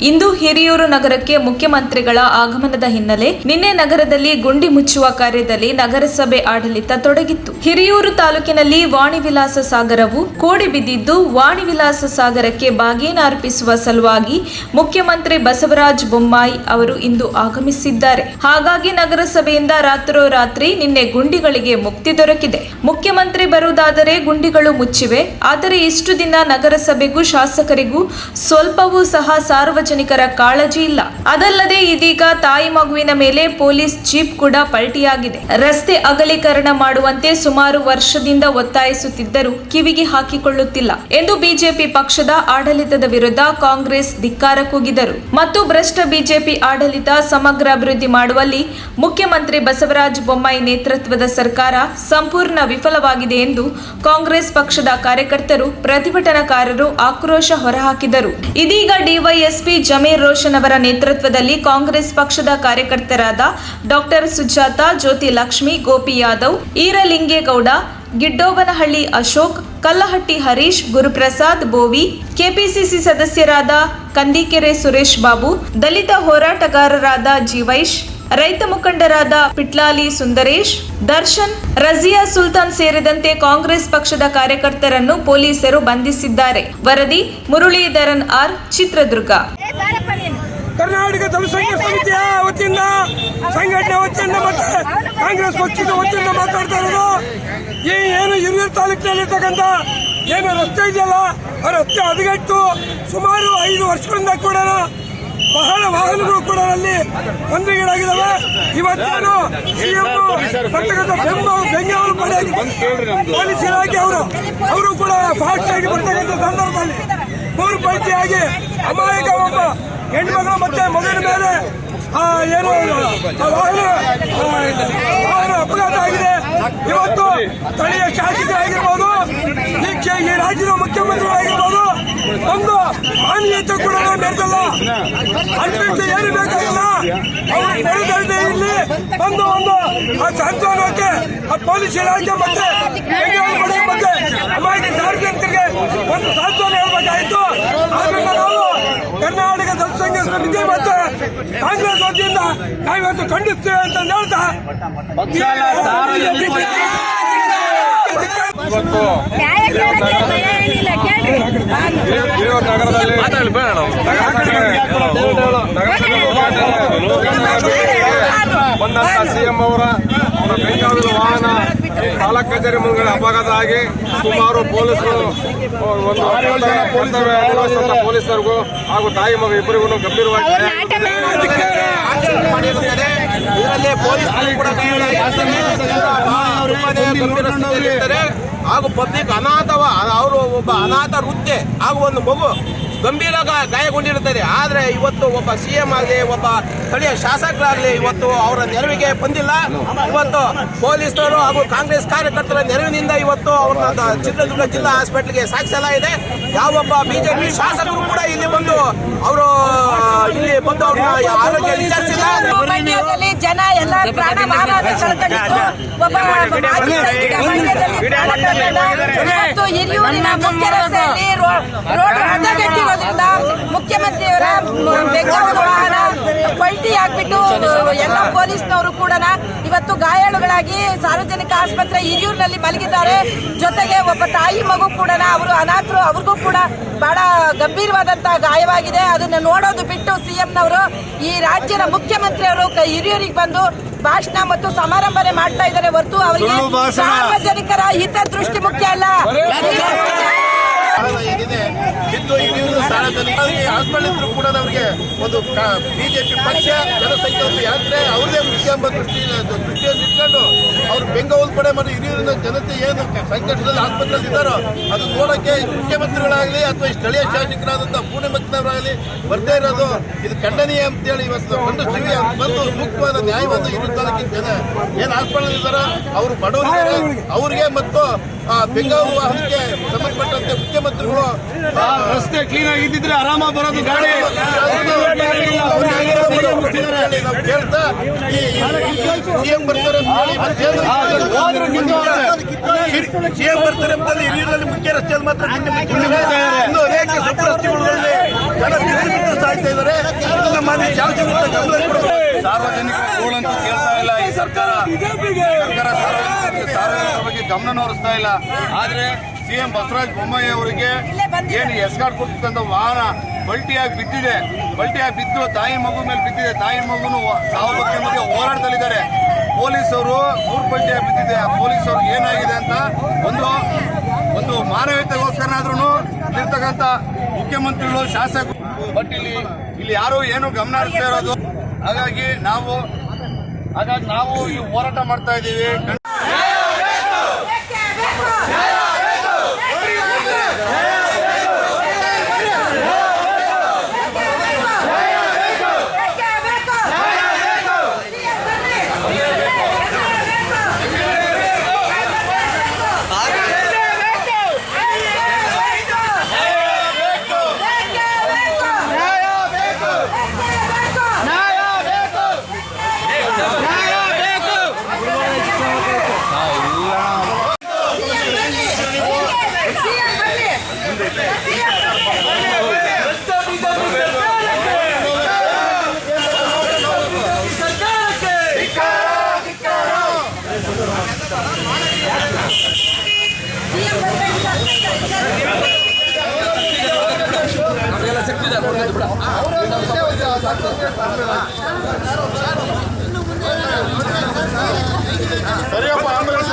ಇಂದು ಹಿರಿಯೂರು ನಗರಕ್ಕೆ ಮುಖ್ಯಮಂತ್ರಿಗಳ ಆಗಮನದ ಹಿನ್ನೆಲೆ ನಿನ್ನೆ ನಗರದಲ್ಲಿ ಗುಂಡಿ ಮುಚ್ಚುವ ಕಾರ್ಯದಲ್ಲಿ ನಗರಸಭೆ ಆಡಳಿತ ತೊಡಗಿತ್ತು. ಹಿರಿಯೂರು ತಾಲೂಕಿನಲ್ಲಿ ವಾಣಿವಿಲಾಸ ಸಾಗರವು ಕೋಡಿ ಬಿದ್ದಿದ್ದು, ವಾಣಿವಿಲಾಸ ಸಾಗರಕ್ಕೆ ಬಾಗಿನ ಅರ್ಪಿಸುವ ಸಲುವಾಗಿ ಮುಖ್ಯಮಂತ್ರಿ ಬಸವರಾಜ ಬೊಮ್ಮಾಯಿ ಅವರು ಇಂದು ಆಗಮಿಸಿದ್ದಾರೆ. ಹಾಗಾಗಿ ನಗರಸಭೆಯಿಂದ ರಾತ್ರೋರಾತ್ರಿ ನಿನ್ನೆ ಗುಂಡಿಗಳಿಗೆ ಮುಕ್ತಿ ದೊರಕಿದೆ. ಮುಖ್ಯಮಂತ್ರಿ ಬರುವುದಾದರೆ ಗುಂಡಿಗಳು ಮುಚ್ಚಿವೆ. ಆದರೆ ಇಷ್ಟು ದಿನ ನಗರಸಭೆಗೂ ಶಾಸಕರಿಗೂ ಸ್ವಲ್ಪವೂ ಸಹ ಸಾರ್ವಜನಿಕರ ಕಾಳಜಿ ಇಲ್ಲ. ಅದಲ್ಲದೆ ಇದೀಗ ತಾಯಿ ಮಗುವಿನ ಮೇಲೆ ಪೊಲೀಸ್ ಜೀಪ್ ಕೂಡ ಪಲ್ಟಿಯಾಗಿದೆ. ರಸ್ತೆ ಅಗಲೀಕರಣ ಮಾಡುವಂತೆ ಸುಮಾರು ವರ್ಷದಿಂದ ಒತ್ತಾಯಿಸುತ್ತಿದ್ದರೂ ಕಿವಿಗೆ ಹಾಕಿಕೊಳ್ಳುತ್ತಿಲ್ಲ ಎಂದು ಬಿಜೆಪಿ ಪಕ್ಷದ ಆಡಳಿತದ ವಿರುದ್ಧ ಕಾಂಗ್ರೆಸ್ ಧಿಕ್ಕಾರ ಕೂಗಿದರು. ಮತ್ತು ಭ್ರಷ್ಟ ಬಿಜೆಪಿ ಆಡಳಿತ ಸಮಗ್ರ ಅಭಿವೃದ್ಧಿ ಮಾಡುವಲ್ಲಿ ಮುಖ್ಯಮಂತ್ರಿ ಬಸವರಾಜ ಬೊಮ್ಮಾಯಿ ನೇತೃತ್ವದ ಸರ್ಕಾರ ಸಂಪೂರ್ಣ ವಿಫಲವಾಗಿದೆ ಎಂದು ಕಾಂಗ್ರೆಸ್ ಪಕ್ಷದ ಕಾರ್ಯಕರ್ತರು, ಪ್ರತಿಭಟನಾಕಾರರು ಆಕ್ರೋಶ ಹೊರಹಾಕಿದರು. ಇದೀಗ ಡಿವೈಎಸ್ಪಿ ಜಮೀರ್ ರೋಷನ್ ಅವರ ನೇತೃತ್ವದಲ್ಲಿ ಕಾಂಗ್ರೆಸ್ ಪಕ್ಷದ ಕಾರ್ಯಕರ್ತರಾದ ಡಾಕ್ಟರ್ ಸುಜಾತ, ಜ್ಯೋತಿ ಲಕ್ಷ್ಮಿ, ಗೋಪಿ ಯಾದವ್, ಈರಲಿಂಗೇಗೌಡ, ಗಿಡ್ಡೋಗನಹಳ್ಳಿ ಅಶೋಕ್, ಕಲ್ಲಹಟ್ಟಿ ಹರೀಶ್, ಗುರುಪ್ರಸಾದ್ ಬೋವಿ, ಕೆಪಿಸಿಸಿ ಸದಸ್ಯರಾದ ಕಂದೀಕೆರೆ ಸುರೇಶ್ ಬಾಬು, ದಲಿತ ಹೋರಾಟಗಾರರಾದ ಜಿವೈಶ್, ರೈತ ಮುಖಂಡರಾದ ಪಿಟ್ಲಾಲಿ ಸುಂದರೇಶ್, ದರ್ಶನ್, ರಜಿಯಾ ಸುಲ್ತಾನ್ ಸೇರಿದಂತೆ ಕಾಂಗ್ರೆಸ್ ಪಕ್ಷದ ಕಾರ್ಯಕರ್ತರನ್ನು ಪೊಲೀಸರು ಬಂಧಿಸಿದ್ದಾರೆ. ವರದಿ ಮುರಳೀಧರನ್ ಆರ್, ಚಿತ್ರದುರ್ಗ. ಕರ್ನಾಟಕ ಜನಸಂಘ ಸಮಿತಿಯ ವತಿಯಿಂದ, ಸಂಘಟನೆ ವತಿಯಿಂದ ಮತ್ತು ಕಾಂಗ್ರೆಸ್ ಪಕ್ಷದ ವತಿಯಿಂದ ಮಾತಾಡ್ತಾ ಇರೋದು, ಈ ಏನು ಹಿರಿಯೂರು ತಾಲೂಕಿನಲ್ಲಿರ್ತಕ್ಕಂಥ ಏನು ರಸ್ತೆ ಇದೆಯಲ್ಲ, ಆ ರಸ್ತೆ ಹದಗೆಟ್ಟು ಸುಮಾರು 5 ವರ್ಷಗಳಿಂದ ಕೂಡ ಬಹಳ ವಾಹನಗಳು ಕೂಡ ಅಲ್ಲಿ ತೊಂದರೆಗೀಡಾಗಿದ್ದಾವೆ. ಇವತ್ತೇನು ಸಿಎಂ ಬೆಂಗಳೂರು ಪೊಲೀಸ್ ಇಲಾಖೆ ಅವರು ಕೂಡ ಫಾಸ್ಟ್ ಆಗಿ ಬರ್ತಕ್ಕಂಥ ಸಂದರ್ಭದಲ್ಲಿ 3 ಪೈಕಿಯಾಗಿ ಅಮಾಯಕ ಒಬ್ಬ ಹೆಣ್ಮಗಳು ಮತ್ತೆ ಮಗನ ಮೇಲೆ ಏನು ವಾಹನ ಅಪಘಾತ ಆಗಿದೆ. ಇವತ್ತು ಸ್ಥಳೀಯ ಶಾಸಕರಾಗಿರ್ಬೋದು, ಈ ರಾಜ್ಯದ ಮುಖ್ಯಮಂತ್ರಿಗಳಾಗಿರ್ಬೋದು, ಒಂದು ಮಾನವೀಯತೆ ಕೂಡ ಮೆರೆದಲ್ಲ. ಅಟ್ಲೀಸ್ಟ್ ಏನು ಬೇಕಾಗಿಲ್ಲ, ಅವರು ಬೆಳೆದ ಇಲ್ಲಿ ಬಂದು ಆ ಸಾಂತ್ವನಕ್ಕೆ ಆ ಪೊಲೀಸ್ ಇಲಾಖೆ ಮತ್ತೆ ಬಗ್ಗೆ ಅಮಾಯಕ ಸಾರ್ವಜನಿಕರಿಗೆ ಒಂದು ಸಾಂತ್ವನ ಹೇಳ್ಬೇಕಾಯಿತು. ಆದ್ರಿಂದ ನಾವು ಕರ್ನಾಟಕ ಜನಸಂಘ ಸಮಿತಿ ಮತ್ತೆ ಕಾಂಗ್ರೆಸ್ ವತಿಯಿಂದ ನಾವಿವತ್ತು ಖಂಡಿಸ್ತೇವೆ ಅಂತ ಹೇಳ್ತಾ ಬಂದಂತ ಸಿಎಂ ಅವರ ಬೆಂಗಳೂರು ವಾಹನ ತಾಲೂಕು ಕಚೇರಿ ಮುಂದೆ ಅಪಘಾತ ಆಗಿ ಸುಮಾರು ಪೊಲೀಸರು ಪೊಲೀಸರಿಗೂ ಹಾಗೂ ತಾಯಿ ಮಗ ಇಬ್ಬರಿಗೂ ಗಂಭೀರವಾಗಿ ಇದರಲ್ಲಿ ಪೊಲೀಸರು ಕೂಡ ಹಾಗೂ ಪಬ್ಲಿಕ್ ಅವರು ಒಬ್ಬ ಅನಾಥ ವೃದ್ಧೆ ಹಾಗೂ ಒಂದು ಮಗು ಗಂಭೀರ ಗಾಯಗೊಂಡಿರುತ್ತದೆ. ಆದರೆ ಇವತ್ತು ಒಬ್ಬ ಸಿಎಂ ಆಗಲಿ, ಒಬ್ಬ ಸ್ಥಳೀಯ ಶಾಸಕರಾಗಲಿ ಇವತ್ತು ಅವರ ನೆರವಿಗೆ ಬಂದಿಲ್ಲ. ಇವತ್ತು ಪೊಲೀಸರು ಹಾಗೂ ಕಾಂಗ್ರೆಸ್ ಕಾರ್ಯಕರ್ತರ ನೆರವಿನಿಂದ ಇವತ್ತು ಅವ್ರನ್ನ ಚಿತ್ರದುರ್ಗ ಜಿಲ್ಲಾ ಹಾಸ್ಪಿಟಲ್ಗೆ ಸಾಗಿಸಲಾಗಿದೆ. ಯಾವೊಬ್ಬ ಬಿಜೆಪಿ ಶಾಸಕರು ಕೂಡ ಇಲ್ಲಿ ಬಂದು ಅವರು ಅವ್ರನ್ನ ಆರೋಗ್ಯ ವಿಚಾರಿಸಿಲ್ಲ. ಜನ ಎಲ್ಲ ಪ್ರಾಣ ಹಿರಿಯೂರಿನ ಮುಖ್ಯ ರಸ್ತೆಯಲ್ಲಿ ರೋಡ್ ಹದಗೆಟ್ಟಿರೋದ್ರಿಂದ ಮುಖ್ಯಮಂತ್ರಿಯವರ ಬೆಂಗಳೂರು ವಾಹನ ಪಲ್ಟಿ ಆಗ್ಬಿಟ್ಟು ಎಲ್ಲ ಪೊಲೀಸ್ನವರು ಕೂಡ ಇವತ್ತು ಗಾಯಾಳುಗಳಾಗಿ ಸಾರ್ವಜನಿಕ ಆಸ್ಪತ್ರೆ ಹಿರಿಯೂರಿನಲ್ಲಿ ಮಲಗಿದ್ದಾರೆ. ಜೊತೆಗೆ ಒಬ್ಬ ತಾಯಿ ಮಗು ಕೂಡ ಅವರು ಅನಾಥರು, ಅವ್ರಿಗೂ ಕೂಡ ಬಹಳ ಗಂಭೀರವಾದಂತಹ ಗಾಯವಾಗಿದೆ. ಅದನ್ನು ನೋಡೋದು ಬಿಟ್ಟು ಸಿಎಂನವರು ಈ ರಾಜ್ಯದ ಮುಖ್ಯಮಂತ್ರಿಯವರು ಹಿರಿಯೂರಿಗೆ ಬಂದು ಭಾಷಣ ಮತ್ತು ಸಮಾರಂಭನೆ ಮಾಡ್ತಾ ಇದ್ದಾರೆ ಹೊರತು ಅವರಿಗೆ ಸಾರ್ವಜನಿಕರ ಹಿತದೃಷ್ಟಿ ಮುಖ್ಯ ಅಲ್ಲ. ಏನಿದೆ ಇಂದು ಹಿರಿಯೂರು ಸಾರ್ವಜನಿಕರಿಗೆ ಆಸ್ಪತ್ರೆ ಕೂಡ ಅವರಿಗೆ ಒಂದು ಬಿಜೆಪಿ ಪಕ್ಷ ಜನಸಂಖ್ಯೆ ಯಾತ್ರೆ ಅವ್ರದೇ ಮುಖ್ಯ ಎಂಬ ದೃಷ್ಟಿಯನ್ನು ಇಟ್ಕೊಂಡು ಅವರು ಬೆಂಗಳೂರು ಕಡೆ ಮತ್ತು ಹಿರಿಯೂರಿನ ಜನತೆ ಏನು ಸಂಕಟದಲ್ಲಿ ಆಸ್ಪತ್ರೆಯಲ್ಲಿ ಇದ್ದಾರೋ ಅದು ನೋಡೋಕ್ಕೆ ಮುಖ್ಯಮಂತ್ರಿಗಳಾಗಲಿ ಅಥವಾ ಸ್ಥಳೀಯ ಶಾಸಕರಾದಂಥ ಪೂರ್ಣಿಮಕ್ಕನವರಾಗಲಿ ಬರ್ದೇ ಇರೋದು ಇದು ಖಂಡನೀಯ ಅಂತೇಳಿ ಇವತ್ತು ಒಂದು ಸ್ಥಿತಿಗೆ ಬಂದು ಸೂಕ್ತವಾದ ನ್ಯಾಯವನ್ನು ಹಿರಿಯೂರು ತಾಲೂಕಿನ ಜನ ಏನು ಹಾಸ್ಪಿಟಲ್ ಇದ್ದಾರೋ ಅವರು ಬಡವರಿದ್ದಾರೆ. ಅವರಿಗೆ ಮತ್ತು ಬೆಂಗಳೂರು ವಾಹನಕ್ಕೆ ಸಂಬಂಧಪಟ್ಟಂತೆ ಮುಖ್ಯಮಂತ್ರಿಗಳು ರಸ್ತೆ ಕ್ಲೀನ್ ಆಗಿದ್ದಿದ್ರೆ ಆರಾಮಾಗಿ ಬರೋದು ಗಾಡಿ ನಾವು ಕೇಳ್ತಾ ಸಿಎಂ ಬರ್ತಾರೆ ಸಿಎಂ ಬರ್ತಾರೆ ಅಂತ ಹಿರಿಯೂರಲ್ಲಿ ಮುಖ್ಯ ರಸ್ತೆಯಲ್ಲಿ ಮಾತ್ರ ಇನ್ನು ಅನೇಕ ಸಣ್ಣ ರಸ್ತೆಗಳಲ್ಲಿ ಜನ ಸಾಯ್ತಾ ಇದ್ದಾರೆ. ಸಾಮಾನ್ಯ ಶಾಸಕರು ಗಮನ ಕೊಡಬೇಕು. ಸಾರ್ವಜನಿಕ ಗೋಳಂತೂ ಕೇಳ್ತಾ ಇಲ್ಲ ಈ ಸರ್ಕಾರ ಸಾರ್ವಜನಿಕರ ಬಗ್ಗೆ ಗಮನ ಹರಿಸ್ತಾ ಇಲ್ಲ. ಆದ್ರೆ ಸಿಎಂ ಬಸವರಾಜ ಬೊಮ್ಮಾಯಿ ಅವರಿಗೆ ಏನು ಎಸ್ಕಾರ್ಟ್ ಕೊಡ್ತಕ್ಕಂಥ ವಾಹನ ಪಲ್ಟಿಯಾಗಿ ಬಿದ್ದು ತಾಯಿ ಮಗು ಮೇಲೆ ಬಿದ್ದಿದೆ. ತಾಯಿ ಮಗುನು ಸಾವು ಬಗ್ಗೆ ಮಧ್ಯೆ ಹೋರಾಡ್ತಲಿದ್ದಾರೆ. ಪೊಲೀಸರು 3 ಪಲ್ಟಿಯಾಗಿ ಬಿದ್ದಿದೆ. ಪೊಲೀಸರು ಏನಾಗಿದೆ ಅಂತ ಒಂದು ಮಾನವೀಯತೆಗೋಸ್ಕರನಾದ್ರೂ ಇರ್ತಕ್ಕಂಥ ಮುಖ್ಯಮಂತ್ರಿಗಳು ಶಾಸಕರು ಬಟ್ ಇಲ್ಲಿ ಯಾರು ಏನು ಗಮನ ಹರಿಸ್ತಾ ಇರೋದು. ಹಾಗಾಗಿ ನಾವು ಈ ಹೋರಾಟ ಮಾಡ್ತಾ ಇದ್ದೀವಿ. ಸರಿಯಪ್ಪ ಆಂಬುಲೆನ್ಸ್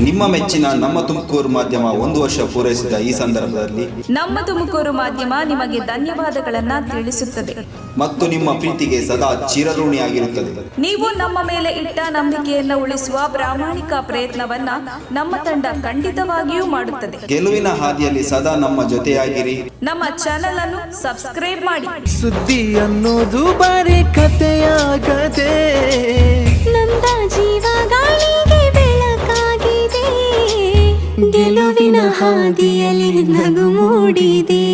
ನಿಮ್ಮ ಮೆಚ್ಚಿನ ನಮ್ಮ ತುಮಕೂರು ಮಾಧ್ಯಮ 1 ವರ್ಷ ಪೂರೈಸಿದ ಈ ಸಂದರ್ಭದಲ್ಲಿ ನಮ್ಮ ತುಮಕೂರು ಮಾಧ್ಯಮ ನಿಮಗೆ ಧನ್ಯವಾದಗಳನ್ನ ತಿಳಿಸುತ್ತದೆ ಮತ್ತು ನಿಮ್ಮ ಪ್ರೀತಿಗೆ ಸದಾ ಚಿರಋಣಿಯಾಗಿರುತ್ತದೆ. ನೀವು ನಮ್ಮ ಮೇಲೆ ಇಟ್ಟ ನಂಬಿಕೆಯನ್ನು ಉಳಿಸುವ ಪ್ರಾಮಾಣಿಕ ಪ್ರಯತ್ನವನ್ನ ನಮ್ಮ ತಂಡ ಖಂಡಿತವಾಗಿಯೂ ಮಾಡುತ್ತದೆ. ಗೆಲುವಿನ ಹಾದಿಯಲ್ಲಿ ಸದಾ ನಮ್ಮ ಜೊತೆಯಾಗಿರಿ. ನಮ್ಮ ಚಾನೆಲ್ ಅನ್ನು ಸಬ್ಸ್ಕ್ರೈಬ್ ಮಾಡಿ. ಸುದ್ದಿ ಅನ್ನೋದು ಬರೀ ಕಥೆಯಾಗದೆ ನಮ್ದ ಜೀವ ಗಾಳಿಗೆ ಬೆಳಕಾಗಿದೆ, ಗೆಲುವಿನ ಹಾದಿಯಲ್ಲಿ ನಗು ಮೂಡಿದೆ.